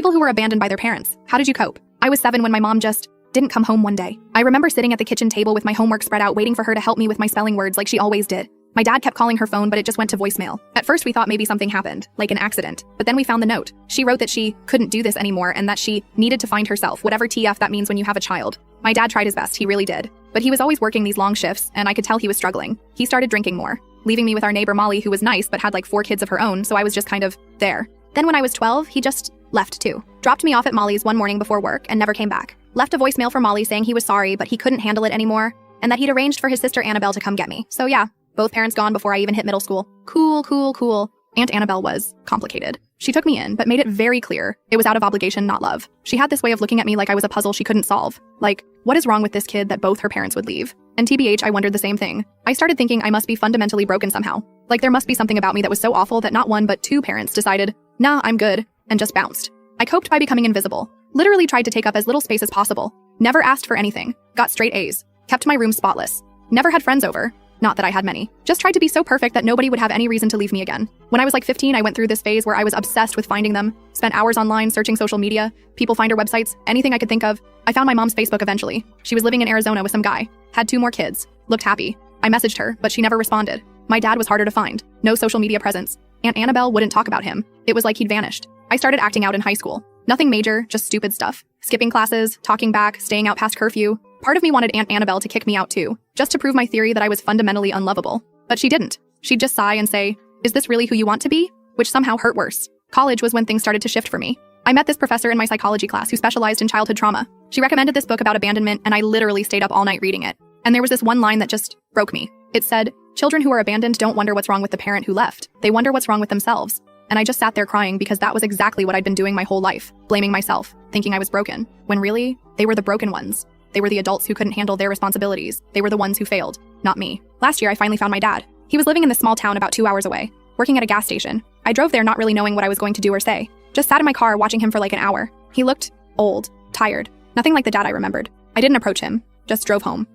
People who were abandoned by their parents. How did you cope? I was 7 when my mom just didn't come home one day. I remember sitting at the kitchen table with my homework spread out waiting for her to help me with my spelling words like she always did. My dad kept calling her phone, but it just went to voicemail. At first we thought maybe something happened, like an accident, but then we found the note. She wrote that she couldn't do this anymore and that she needed to find herself, whatever TF that means when you have a child. My dad tried his best, he really did. But he was always working these long shifts, and I could tell he was struggling. He started drinking more, leaving me with our neighbor Molly, who was nice but had like 4 kids of her own, so I was just kind of there. Then when I was 12, he just left too. Dropped me off at Molly's one morning before work and never came back. Left a voicemail for Molly saying he was sorry, but he couldn't handle it anymore, and that he'd arranged for his sister Annabelle to come get me. So yeah, both parents gone before I even hit middle school. Cool. Aunt Annabelle was complicated. She took me in, but made it very clear it was out of obligation, not love. She had this way of looking at me like I was a puzzle she couldn't solve. Like, what is wrong with this kid that both her parents would leave? And TBH, I wondered the same thing. I started thinking I must be fundamentally broken somehow. Like there must be something about me that was so awful that not 1 but 2 parents decided, nah, I'm good, and just bounced. I coped by becoming invisible. Literally tried to take up as little space as possible. Never asked for anything. Got straight A's. Kept my room spotless. Never had friends over. Not that I had many. Just tried to be so perfect that nobody would have any reason to leave me again. When I was like 15, I went through this phase where I was obsessed with finding them. Spent hours online searching social media, people finder websites, anything I could think of. I found my mom's Facebook eventually. She was living in Arizona with some guy. Had 2 more kids. Looked happy. I messaged her, but she never responded. My dad was harder to find. No social media presence. Aunt Annabelle wouldn't talk about him. It was like he'd vanished. I started acting out in high school. Nothing major, just stupid stuff. Skipping classes, talking back, staying out past curfew. Part of me wanted Aunt Annabelle to kick me out too, just to prove my theory that I was fundamentally unlovable. But she didn't. She'd just sigh and say, "Is this really who you want to be?" Which somehow hurt worse. College was when things started to shift for me. I met this professor in my psychology class who specialized in childhood trauma. She recommended this book about abandonment, and I literally stayed up all night reading it. And there was this one line that just broke me. It said, "Children who are abandoned don't wonder what's wrong with the parent who left. They wonder what's wrong with themselves." And I just sat there crying because that was exactly what I'd been doing my whole life, blaming myself, thinking I was broken, when really, they were the broken ones. They were the adults who couldn't handle their responsibilities. They were the ones who failed, not me. Last year, I finally found my dad. He was living in this small town about 2 hours away, working at a gas station. I drove there not really knowing what I was going to do or say. Just sat in my car watching him for like an hour. He looked old, tired, nothing like the dad I remembered. I didn't approach him, just drove home.